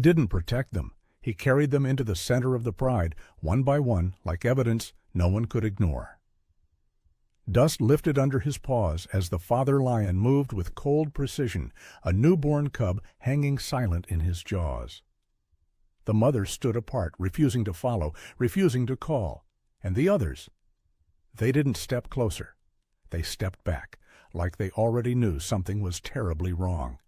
didn't protect them. He carried them into the center of the pride, one by one, like evidence no one could ignore. Dust lifted under his paws as the father lion moved with cold precision, a newborn cub hanging silent in his jaws. The mother stood apart, refusing to follow, refusing to call. And the others? They didn't step closer. They stepped back, like they already knew something was terribly wrong.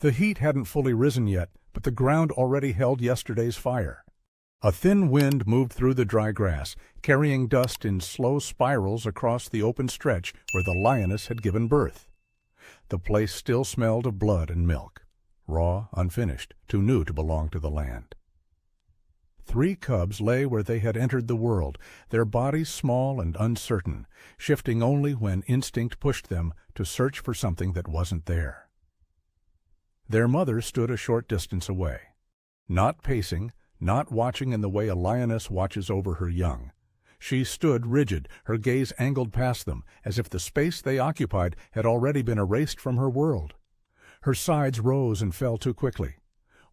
The heat hadn't fully risen yet, but the ground already held yesterday's fire. A thin wind moved through the dry grass, carrying dust in slow spirals across the open stretch where the lioness had given birth. The place still smelled of blood and milk, raw, unfinished, too new to belong to the land. 3 cubs lay where they had entered the world, their bodies small and uncertain, shifting only when instinct pushed them to search for something that wasn't there. Their mother stood a short distance away, not pacing, not watching in the way a lioness watches over her young. She stood rigid, her gaze angled past them, as if the space they occupied had already been erased from her world. Her sides rose and fell too quickly.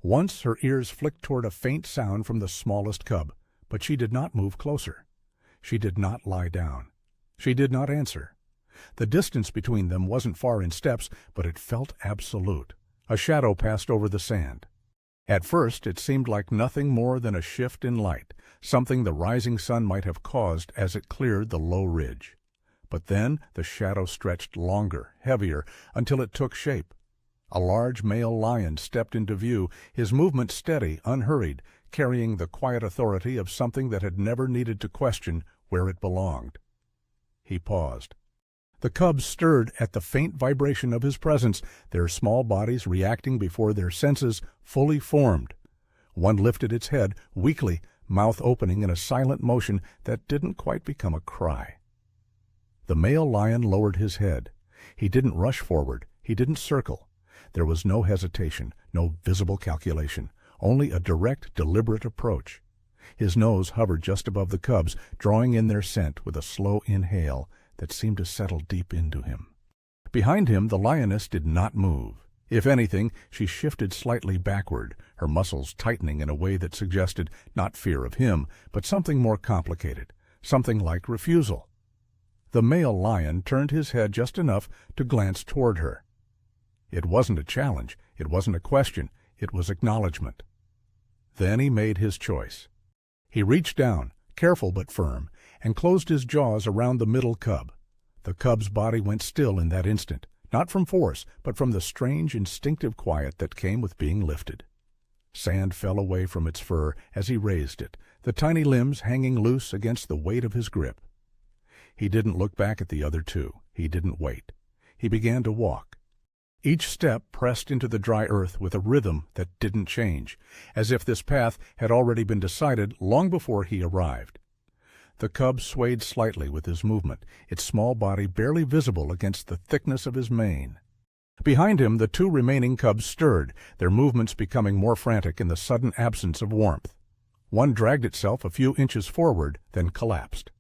Once her ears flicked toward a faint sound from the smallest cub, but she did not move closer. She did not lie down. She did not answer. The distance between them wasn't far in steps, but it felt absolute. A shadow passed over the sand. At first it seemed like nothing more than a shift in light, something the rising sun might have caused as it cleared the low ridge. But then the shadow stretched longer, heavier, until it took shape. A large male lion stepped into view, his movement steady, unhurried, carrying the quiet authority of something that had never needed to question where it belonged. He paused. The cubs stirred at the faint vibration of his presence, their small bodies reacting before their senses fully formed. One lifted its head, weakly, mouth opening in a silent motion that didn't quite become a cry. The male lion lowered his head. He didn't rush forward. He didn't circle. There was no hesitation, no visible calculation, only a direct, deliberate approach. His nose hovered just above the cubs, drawing in their scent with a slow inhale that seemed to settle deep into him. Behind him, the lioness did not move. If anything, she shifted slightly backward, her muscles tightening in a way that suggested not fear of him, but something more complicated, something like refusal. The male lion turned his head just enough to glance toward her. It wasn't a challenge, it wasn't a question, it was acknowledgement. Then he made his choice. He reached down, careful but firm, and closed his jaws around the middle cub. The cub's body went still in that instant, not from force, but from the strange instinctive quiet that came with being lifted. Sand fell away from its fur as he raised it, the tiny limbs hanging loose against the weight of his grip. He didn't look back at the other 2. He didn't wait. He began to walk. Each step pressed into the dry earth with a rhythm that didn't change, as if this path had already been decided long before he arrived. The cub swayed slightly with his movement, its small body barely visible against the thickness of his mane. Behind him, the 2 remaining cubs stirred, their movements becoming more frantic in the sudden absence of warmth. One dragged itself a few inches forward, then collapsed.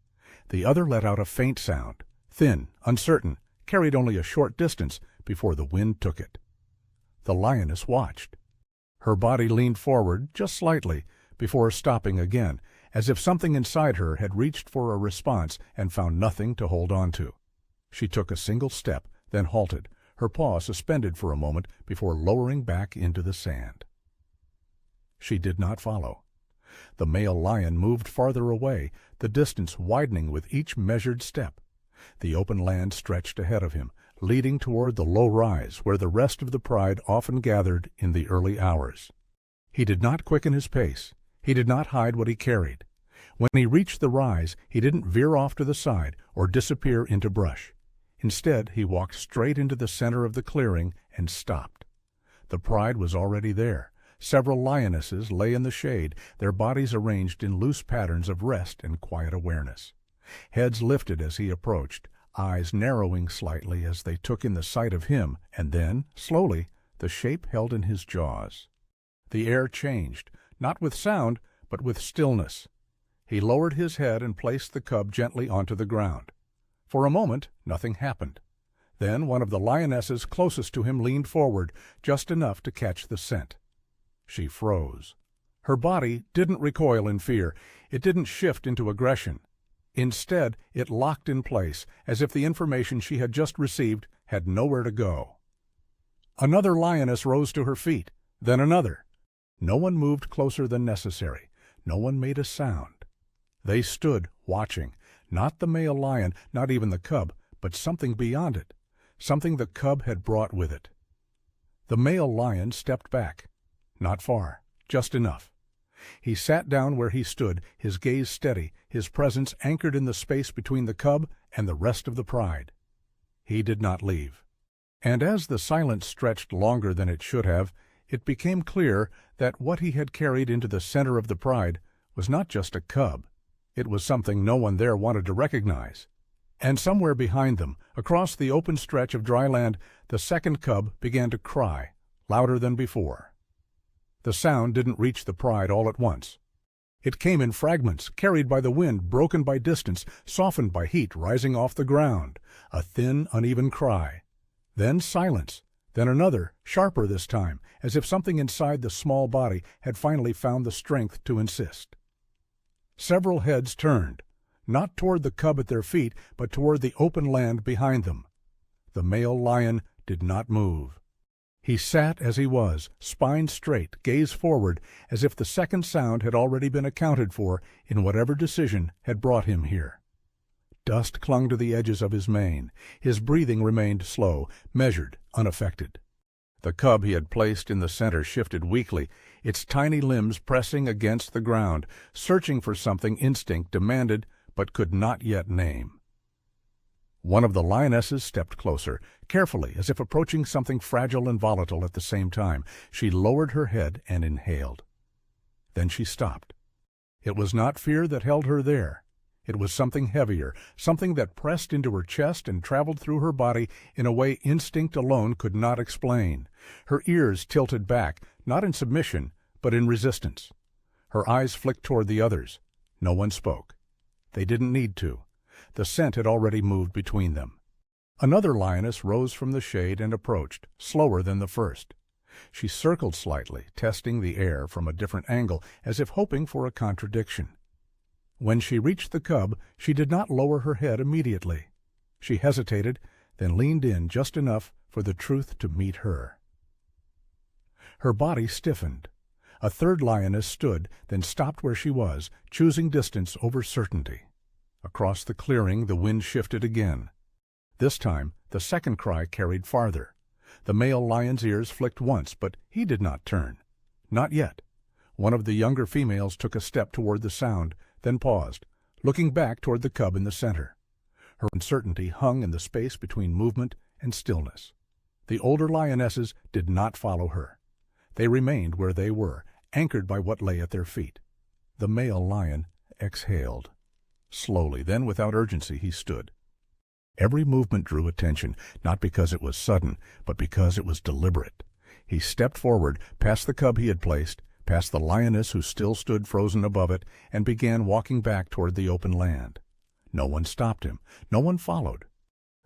The other let out a faint sound, thin, uncertain, carried only a short distance before the wind took it. The lioness watched. Her body leaned forward just slightly before stopping again, as if something inside her had reached for a response and found nothing to hold on to. She took a single step, then halted, her paw suspended for a moment before lowering back into the sand. She did not follow. The male lion moved farther away, the distance widening with each measured step. The open land stretched ahead of him, leading toward the low rise where the rest of the pride often gathered in the early hours. He did not quicken his pace. He did not hide what he carried. When he reached the rise, he didn't veer off to the side or disappear into brush. Instead, he walked straight into the center of the clearing and stopped. The pride was already there. Several lionesses lay in the shade, their bodies arranged in loose patterns of rest and quiet awareness. Heads lifted as he approached, eyes narrowing slightly as they took in the sight of him, and then, slowly, the shape held in his jaws. The air changed, not with sound, but with stillness. He lowered his head and placed the cub gently onto the ground. For a moment, nothing happened. Then one of the lionesses closest to him leaned forward, just enough to catch the scent. She froze. Her body didn't recoil in fear. It didn't shift into aggression. Instead, it locked in place, as if the information she had just received had nowhere to go. Another lioness rose to her feet, then another. No one moved closer than necessary. No one made a sound. They stood, watching, not the male lion, not even the cub, but something beyond it, something the cub had brought with it. The male lion stepped back. Not far, just enough. He sat down where he stood, his gaze steady, his presence anchored in the space between the cub and the rest of the pride. He did not leave. And as the silence stretched longer than it should have, it became clear that what he had carried into the center of the pride was not just a cub. It was something no one there wanted to recognize. And somewhere behind them, across the open stretch of dry land, the second cub began to cry, louder than before. The sound didn't reach the pride all at once. It came in fragments, carried by the wind, broken by distance, softened by heat rising off the ground. A thin, uneven cry. Then silence. Then another, sharper this time, as if something inside the small body had finally found the strength to insist. Several heads turned, not toward the cub at their feet, but toward the open land behind them. The male lion did not move. He sat as he was, spine straight, gaze forward, as if the second sound had already been accounted for in whatever decision had brought him here. Dust clung to the edges of his mane. His breathing remained slow, measured, unaffected. The cub he had placed in the center shifted weakly, its tiny limbs pressing against the ground, searching for something instinct demanded but could not yet name. One of the lionesses stepped closer, carefully, as if approaching something fragile and volatile at the same time. She lowered her head and inhaled. Then she stopped. It was not fear that held her there. It was something heavier, something that pressed into her chest and traveled through her body in a way instinct alone could not explain. Her ears tilted back, not in submission, but in resistance. Her eyes flicked toward the others. No one spoke. They didn't need to. The scent had already moved between them. Another lioness rose from the shade and approached, slower than the first. She circled slightly, testing the air from a different angle, as if hoping for a contradiction. When she reached the cub, she did not lower her head immediately. She hesitated, then leaned in just enough for the truth to meet her. Her body stiffened. A third lioness stood, then stopped where she was, choosing distance over certainty. Across the clearing, the wind shifted again. This time, the second cry carried farther. The male lion's ears flicked once, but he did not turn. Not yet. One of the younger females took a step toward the sound, then paused, looking back toward the cub in the center. Her uncertainty hung in the space between movement and stillness. The older lionesses did not follow her. They remained where they were, anchored by what lay at their feet. The male lion exhaled. Slowly, then without urgency, he stood. Every movement drew attention, not because it was sudden, but because it was deliberate. He stepped forward, past the cub he had placed, past the lioness who still stood frozen above it, and began walking back toward the open land. No one stopped him. No one followed.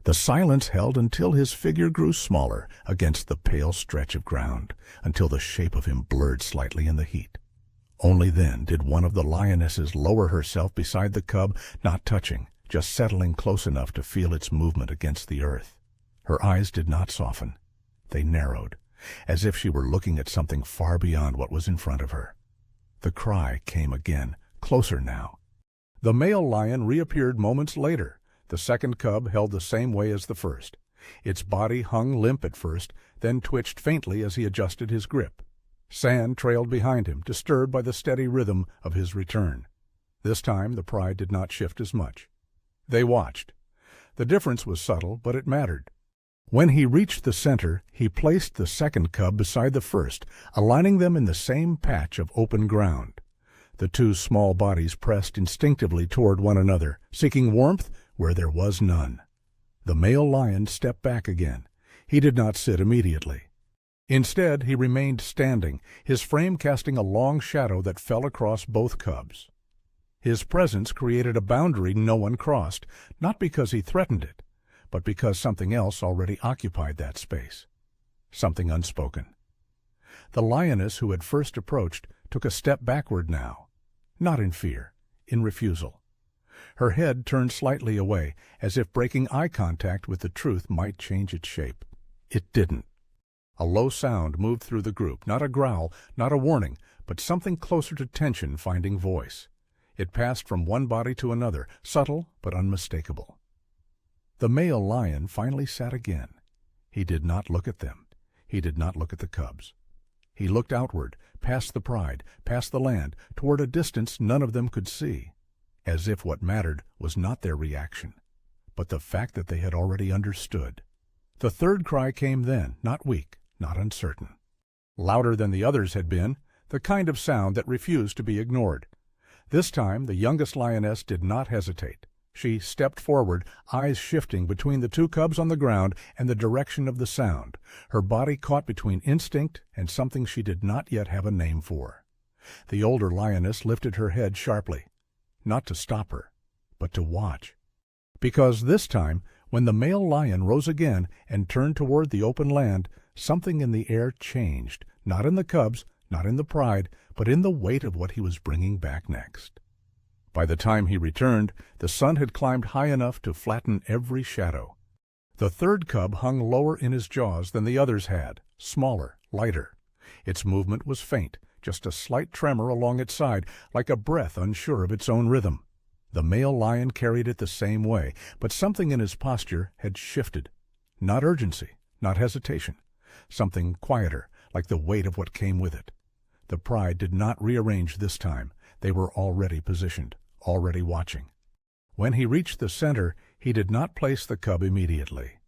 The silence held until his figure grew smaller against the pale stretch of ground, until the shape of him blurred slightly in the heat. Only then did one of the lionesses lower herself beside the cub, not touching, just settling close enough to feel its movement against the earth. Her eyes did not soften. They narrowed, as if she were looking at something far beyond what was in front of her. The cry came again, closer now. The male lion reappeared moments later. The second cub held the same way as the first. Its body hung limp at first, then twitched faintly as he adjusted his grip. Sand trailed behind him, disturbed by the steady rhythm of his return. This time the pride did not shift as much. They watched. The difference was subtle, but it mattered. When he reached the center, he placed the second cub beside the first, aligning them in the same patch of open ground. The two small bodies pressed instinctively toward one another, seeking warmth where there was none. The male lion stepped back again. He did not sit immediately. Instead, he remained standing, his frame casting a long shadow that fell across both cubs. His presence created a boundary no one crossed, not because he threatened it, but because something else already occupied that space. Something unspoken. The lioness who had first approached took a step backward now, not in fear, in refusal. Her head turned slightly away, as if breaking eye contact with the truth might change its shape. It didn't. A low sound moved through the group, not a growl, not a warning, but something closer to tension finding voice. It passed from one body to another, subtle but unmistakable. The male lion finally sat again. He did not look at them. He did not look at the cubs. He looked outward, past the pride, past the land, toward a distance none of them could see, as if what mattered was not their reaction, but the fact that they had already understood. The third cry came then, not weak, not uncertain. Louder than the others had been, the kind of sound that refused to be ignored. This time the youngest lioness did not hesitate. She stepped forward, eyes shifting between the two cubs on the ground and the direction of the sound, her body caught between instinct and something she did not yet have a name for. The older lioness lifted her head sharply, not to stop her, but to watch. Because this time, when the male lion rose again and turned toward the open land, something in the air changed, not in the cubs, not in the pride, but in the weight of what he was bringing back next. By the time he returned, the sun had climbed high enough to flatten every shadow. The third cub hung lower in his jaws than the others had, smaller, lighter. Its movement was faint, just a slight tremor along its side, like a breath unsure of its own rhythm. The male lion carried it the same way, but something in his posture had shifted. Not urgency, not hesitation. Something quieter, like the weight of what came with it. The pride did not rearrange this time. They were already positioned, already watching. When he reached the center, he did not place the cub immediately.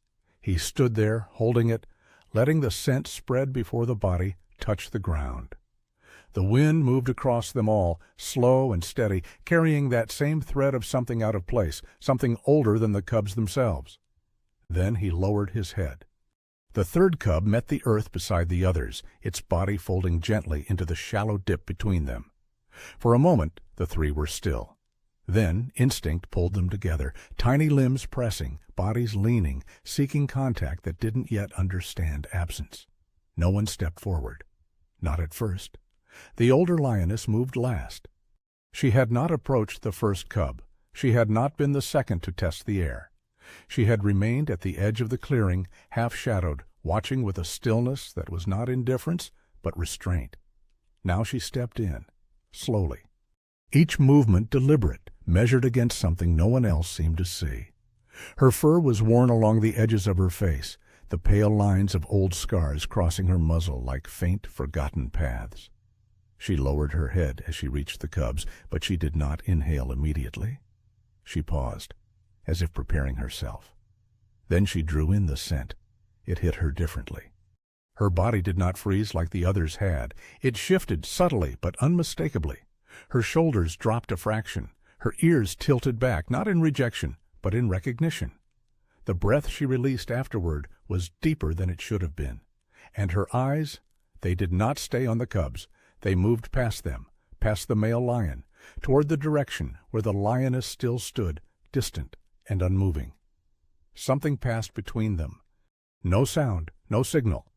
He stood there, holding it, letting the scent spread before the body touch the ground. The wind moved across them all, slow and steady, carrying that same thread of something out of place, something older than the cubs themselves. Then he lowered his head. The third cub met the earth beside the others, its body folding gently into the shallow dip between them. For a moment, the three were still. Then instinct pulled them together, tiny limbs pressing, bodies leaning, seeking contact that didn't yet understand absence. No one stepped forward. Not at first. The older lioness moved last. She had not approached the first cub. She had not been the second to test the air. She had remained at the edge of the clearing, half-shadowed, watching with a stillness that was not indifference, but restraint. Now she stepped in, slowly. Each movement deliberate, measured against something no one else seemed to see. Her fur was worn along the edges of her face, the pale lines of old scars crossing her muzzle like faint, forgotten paths. She lowered her head as she reached the cubs, but she did not inhale immediately. She paused, as if preparing herself. Then she drew in the scent. It hit her differently. Her body did not freeze like the others had. It shifted subtly but unmistakably. Her shoulders dropped a fraction. Her ears tilted back, not in rejection, but in recognition. The breath she released afterward was deeper than it should have been. And her eyes, they did not stay on the cubs. They moved past them, past the male lion, toward the direction where the lioness still stood, distant and unmoving. Something passed between them. No sound, no signal,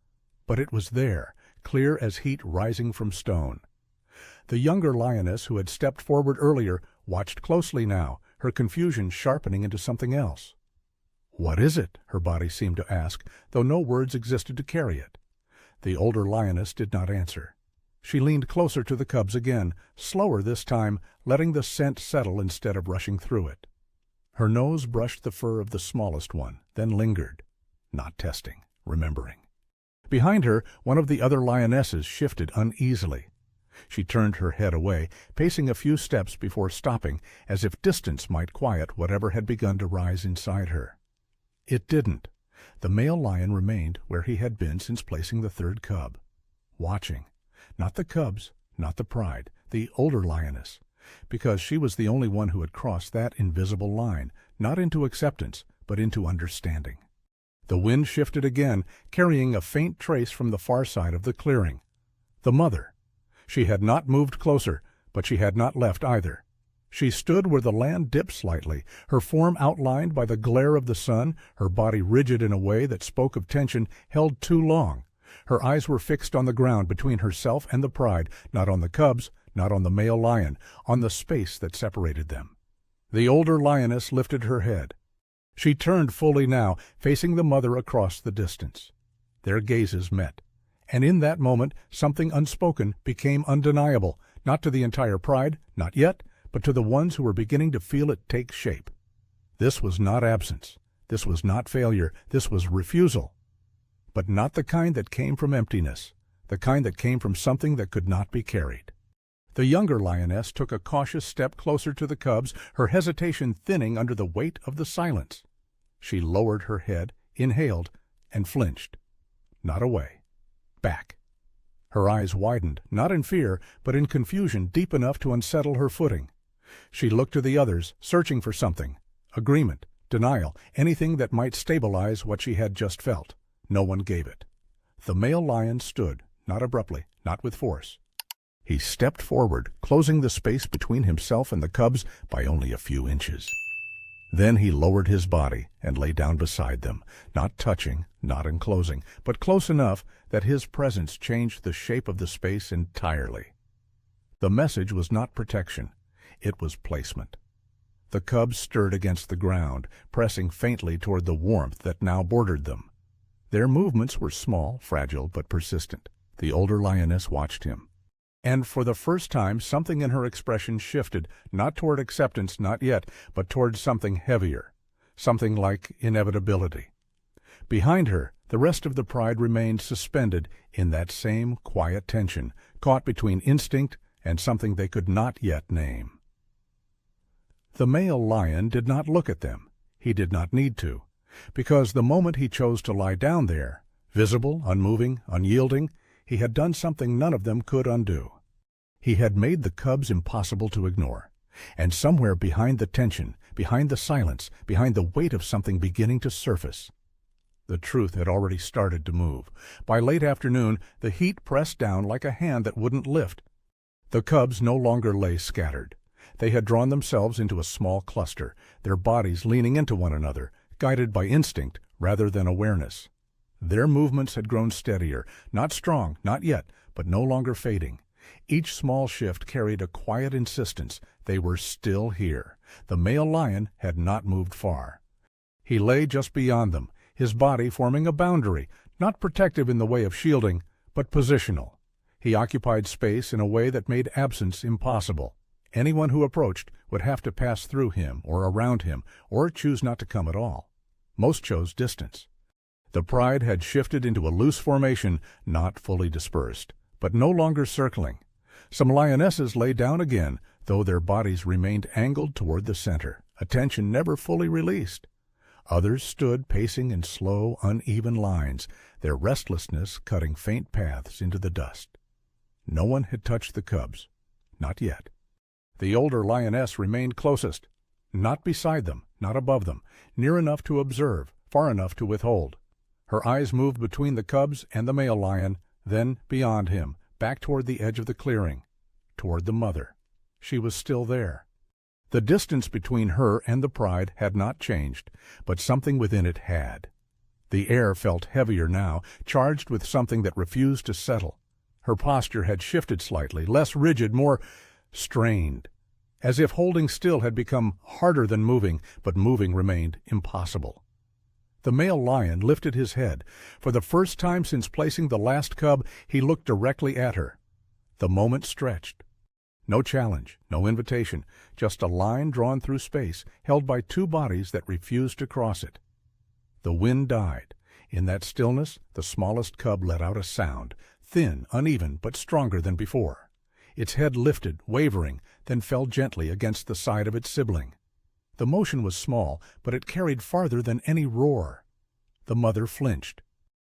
but it was there, clear as heat rising from stone. The younger lioness, who had stepped forward earlier, watched closely now, her confusion sharpening into something else. "What is it?" her body seemed to ask, though no words existed to carry it. The older lioness did not answer. She leaned closer to the cubs again, slower this time, letting the scent settle instead of rushing through it. Her nose brushed the fur of the smallest one, then lingered, not testing, remembering. Behind her, one of the other lionesses shifted uneasily. She turned her head away, pacing a few steps before stopping, as if distance might quiet whatever had begun to rise inside her. It didn't. The male lion remained where he had been since placing the third cub, watching. Not the cubs, not the pride, the older lioness, because she was the only one who had crossed that invisible line, not into acceptance, but into understanding. The wind shifted again, carrying a faint trace from the far side of the clearing. The mother. She had not moved closer, but she had not left either. She stood where the land dipped slightly, her form outlined by the glare of the sun, her body rigid in a way that spoke of tension held too long, Her eyes were fixed on the ground between herself and the pride, not on the cubs, not on the male lion, on the space that separated them. The older lioness lifted her head. She turned fully now, facing the mother across the distance. Their gazes met, and in that moment something unspoken became undeniable, not to the entire pride, not yet, but to the ones who were beginning to feel it take shape. This was not absence. This was not failure. This was refusal. But not the kind that came from emptiness, the kind that came from something that could not be carried. The younger lioness took a cautious step closer to the cubs, her hesitation thinning under the weight of the silence. She lowered her head, inhaled, and flinched. Not away. Back. Her eyes widened, not in fear, but in confusion deep enough to unsettle her footing. She looked to the others, searching for something. Agreement, denial, anything that might stabilize what she had just felt. No one gave it. The male lion stood, not abruptly, not with force. He stepped forward, closing the space between himself and the cubs by only a few inches. Then he lowered his body and lay down beside them, not touching, not enclosing, but close enough that his presence changed the shape of the space entirely. The message was not protection. It was placement. The cubs stirred against the ground, pressing faintly toward the warmth that now bordered them. Their movements were small, fragile, but persistent. The older lioness watched him. And for the first time something in her expression shifted, not toward acceptance, not yet, but toward something heavier, something like inevitability. Behind her, the rest of the pride remained suspended in that same quiet tension, caught between instinct and something they could not yet name. The male lion did not look at them. He did not need to, because the moment he chose to lie down there, visible, unmoving, unyielding, he had done something none of them could undo. He had made the cubs impossible to ignore, and somewhere behind the tension, behind the silence, behind the weight of something beginning to surface, the truth had already started to move. By late afternoon, the heat pressed down like a hand that wouldn't lift. The cubs no longer lay scattered. They had drawn themselves into a small cluster, their bodies leaning into one another, guided by instinct rather than awareness. Their movements had grown steadier, not strong, not yet, but no longer fading. Each small shift carried a quiet insistence. They were still here. The male lion had not moved far. He lay just beyond them, his body forming a boundary, not protective in the way of shielding, but positional. He occupied space in a way that made absence impossible. Anyone who approached would have to pass through him or around him, or choose not to come at all. Most chose distance. The pride had shifted into a loose formation, not fully dispersed, but no longer circling. Some lionesses lay down again, though their bodies remained angled toward the center, attention never fully released. Others stood pacing in slow, uneven lines, their restlessness cutting faint paths into the dust. No one had touched the cubs. Not yet. The older lioness remained closest, not beside them, not above them, near enough to observe, far enough to withhold. Her eyes moved between the cubs and the male lion, then beyond him, back toward the edge of the clearing, toward the mother. She was still there. The distance between her and the pride had not changed, but something within it had. The air felt heavier now, charged with something that refused to settle. Her posture had shifted slightly, less rigid, more strained, as if holding still had become harder than moving, but moving remained impossible. The male lion lifted his head. For the first time since placing the last cub, he looked directly at her. The moment stretched. No challenge, no invitation, just a line drawn through space, held by two bodies that refused to cross it. The wind died. In that stillness, the smallest cub let out a sound, thin, uneven, but stronger than before. Its head lifted, wavering, then fell gently against the side of its sibling. The motion was small, but it carried farther than any roar. The mother flinched.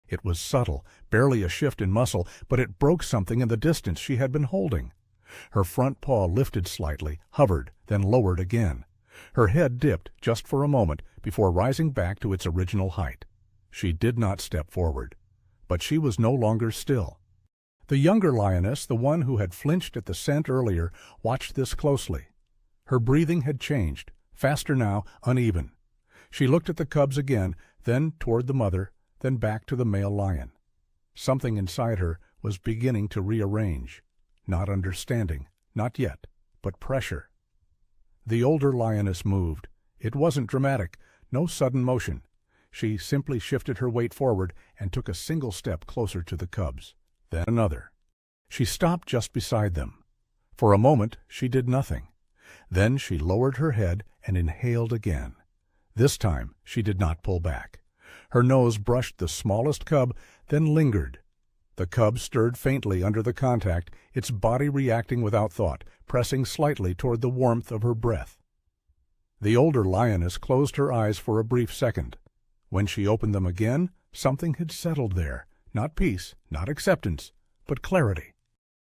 It was subtle, barely a shift in muscle, but it broke something in the distance she had been holding. Her front paw lifted slightly, hovered, then lowered again. Her head dipped just for a moment before rising back to its original height. She did not step forward, but she was no longer still. The younger lioness, the one who had flinched at the scent earlier, watched this closely. Her breathing had changed, faster now, uneven. She looked at the cubs again, then toward the mother, then back to the male lion. Something inside her was beginning to rearrange. Not understanding, not yet, but pressure. The older lioness moved. It wasn't dramatic, no sudden motion. She simply shifted her weight forward and took a single step closer to the cubs, then another. She stopped just beside them. For a moment she did nothing. Then she lowered her head and inhaled again. This time she did not pull back. Her nose brushed the smallest cub, then lingered. The cub stirred faintly under the contact, its body reacting without thought, pressing slightly toward the warmth of her breath. The older lioness closed her eyes for a brief second. When she opened them again, something had settled there. Not peace, not acceptance, but clarity.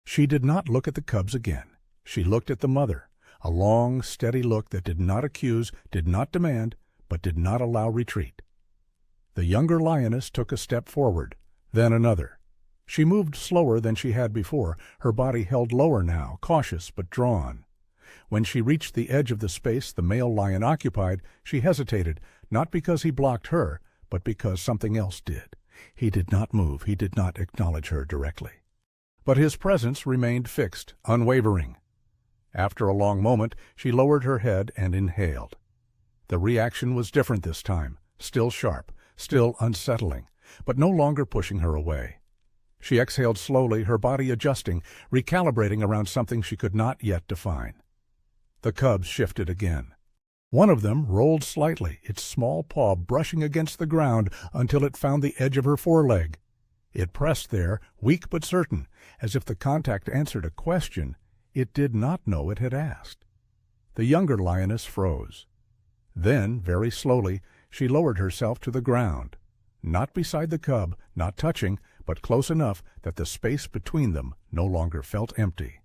She did not look at the cubs again. She looked at the mother, a long, steady look that did not accuse, did not demand, but did not allow retreat. The younger lioness took a step forward, then another. She moved slower than she had before, her body held lower now, cautious but drawn. When she reached the edge of the space the male lion occupied, she hesitated, not because he blocked her, but because something else did. He did not move, he did not acknowledge her directly. But his presence remained fixed, unwavering. After a long moment, she lowered her head and inhaled. The reaction was different this time, still sharp, still unsettling, but no longer pushing her away. She exhaled slowly, her body adjusting, recalibrating around something she could not yet define. The cubs shifted again. One of them rolled slightly, its small paw brushing against the ground until it found the edge of her foreleg. It pressed there, weak but certain, as if the contact answered a question it did not know it had asked. The younger lioness froze. Then, very slowly, she lowered herself to the ground, not beside the cub, not touching, but close enough that the space between them no longer felt empty.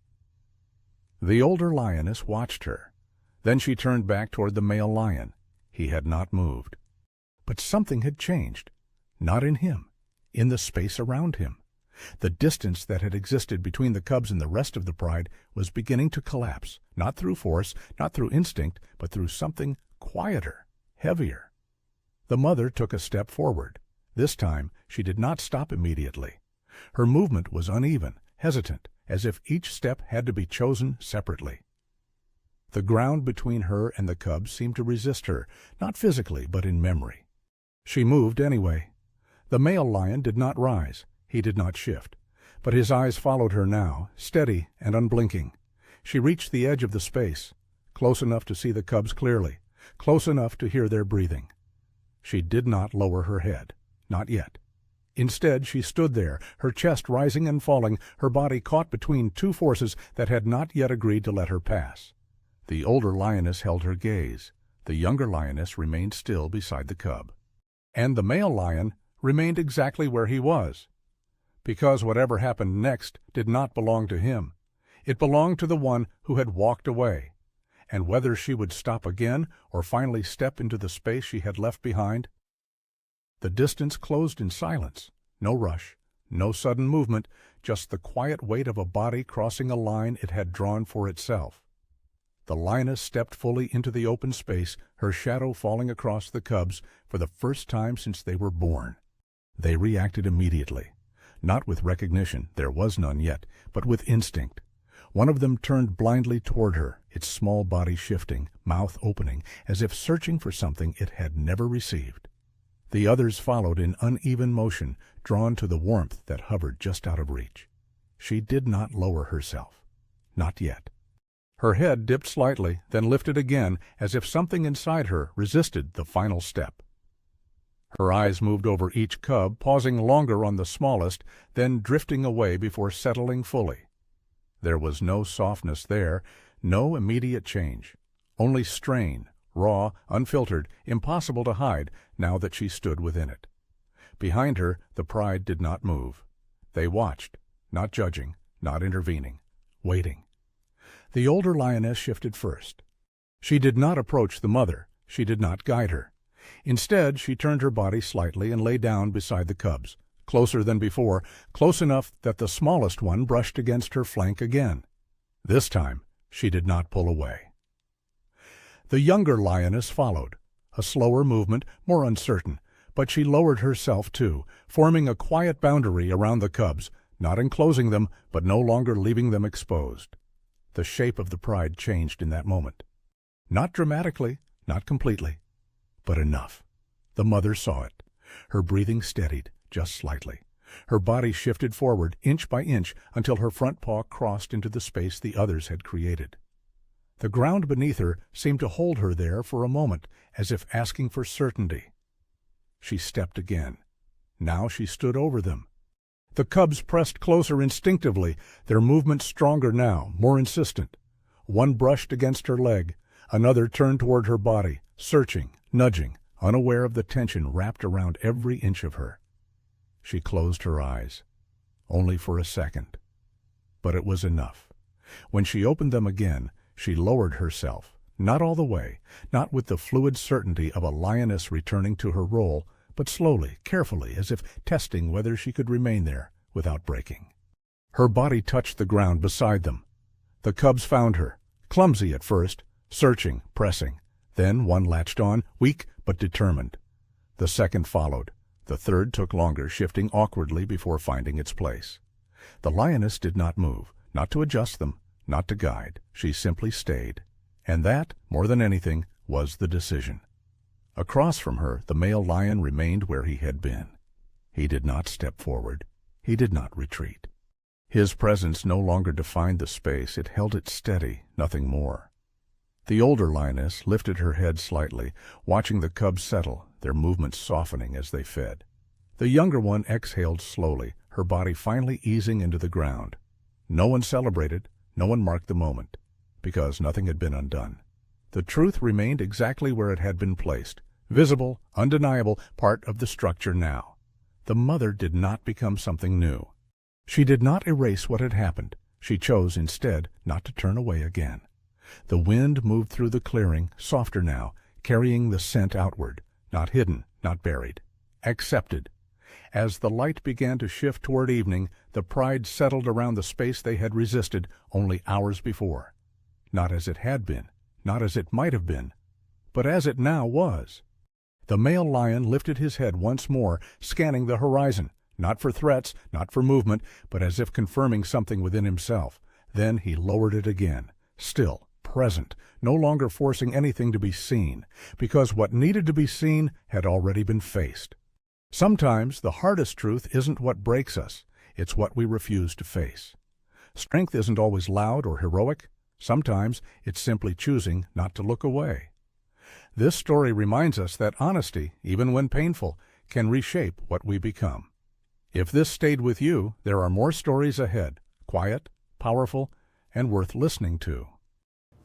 The older lioness watched her. Then she turned back toward the male lion. He had not moved. But something had changed. Not in him, in the space around him. The distance that had existed between the cubs and the rest of the pride was beginning to collapse, not through force, not through instinct, but through something quieter, heavier. The mother took a step forward. This time she did not stop immediately. Her movement was uneven, hesitant, as if each step had to be chosen separately. The ground between her and the cubs seemed to resist her, not physically, but in memory. She moved anyway. The male lion did not rise. He did not shift. But his eyes followed her now, steady and unblinking. She reached the edge of the space, close enough to see the cubs clearly, close enough to hear their breathing. She did not lower her head. Not yet. Instead, she stood there, her chest rising and falling, her body caught between two forces that had not yet agreed to let her pass. The older lioness held her gaze. The younger lioness remained still beside the cub. And the male lion remained exactly where he was. Because whatever happened next did not belong to him. It belonged to the one who had walked away. And whether she would stop again or finally step into the space she had left behind, the distance closed in silence. No rush, no sudden movement, just the quiet weight of a body crossing a line it had drawn for itself. The lioness stepped fully into the open space, her shadow falling across the cubs for the first time since they were born. They reacted immediately. Not with recognition, there was none yet, but with instinct. One of them turned blindly toward her, its small body shifting, mouth opening, as if searching for something it had never received. The others followed in uneven motion, drawn to the warmth that hovered just out of reach. She did not lower herself. Not yet. Her head dipped slightly, then lifted again, as if something inside her resisted the final step. Her eyes moved over each cub, pausing longer on the smallest, then drifting away before settling fully. There was no softness there, no immediate change, only strain, raw, unfiltered, impossible to hide now that she stood within it. Behind her, the pride did not move. They watched, not judging, not intervening, waiting. The older lioness shifted first. She did not approach the mother. She did not guide her. Instead, she turned her body slightly and lay down beside the cubs, closer than before, close enough that the smallest one brushed against her flank again. This time, she did not pull away. The younger lioness followed, a slower movement, more uncertain, But she lowered herself too, forming a quiet boundary around the cubs, not enclosing them, but no longer leaving them exposed. The shape of the pride changed in that moment. Not dramatically, not completely, but enough. The mother saw it. Her breathing steadied, just slightly. Her body shifted forward, inch by inch, until her front paw crossed into the space the others had created. The ground beneath her seemed to hold her there for a moment, as if asking for certainty. She stepped again. Now she stood over them. The cubs pressed closer instinctively, their movements stronger now, more insistent. One brushed against her leg, another turned toward her body, searching, nudging, unaware of the tension wrapped around every inch of her. She closed her eyes, only for a second. But it was enough. When she opened them again, she lowered herself, not all the way, not with the fluid certainty of a lioness returning to her role, but slowly, carefully, as if testing whether she could remain there without breaking. Her body touched the ground beside them. The cubs found her, clumsy at first, searching, pressing. Then one latched on, weak but determined. The second followed. The third took longer, shifting awkwardly before finding its place. The lioness did not move, not to adjust them, not to guide. She simply stayed. And that, more than anything, was the decision. Across from her, the male lion remained where he had been. He did not step forward. He did not retreat. His presence no longer defined the space. It held it steady, nothing more. The older lioness lifted her head slightly, watching the cubs settle, their movements softening as they fed. The younger one exhaled slowly, her body finally easing into the ground. No one celebrated, no one marked the moment, because nothing had been undone. The truth remained exactly where it had been placed, visible, undeniable, part of the structure now. The mother did not become something new. She did not erase what had happened. She chose, instead, not to turn away again. The wind moved through the clearing, softer now, carrying the scent outward, not hidden, not buried. Accepted. As the light began to shift toward evening, the pride settled around the space they had resisted only hours before. Not as it had been, not as it might have been, but as it now was. The male lion lifted his head once more, scanning the horizon, not for threats, not for movement, but as if confirming something within himself. Then he lowered it again, still, present, no longer forcing anything to be seen, because what needed to be seen had already been faced. Sometimes the hardest truth isn't what breaks us, it's what we refuse to face. Strength isn't always loud or heroic. Sometimes it's simply choosing not to look away. This story reminds us that honesty, even when painful, can reshape what we become. If this stayed with you, there are more stories ahead, quiet, powerful, and worth listening to.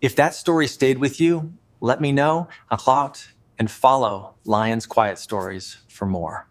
If that story stayed with you, let me know, and follow Lion's Quiet Stories for more.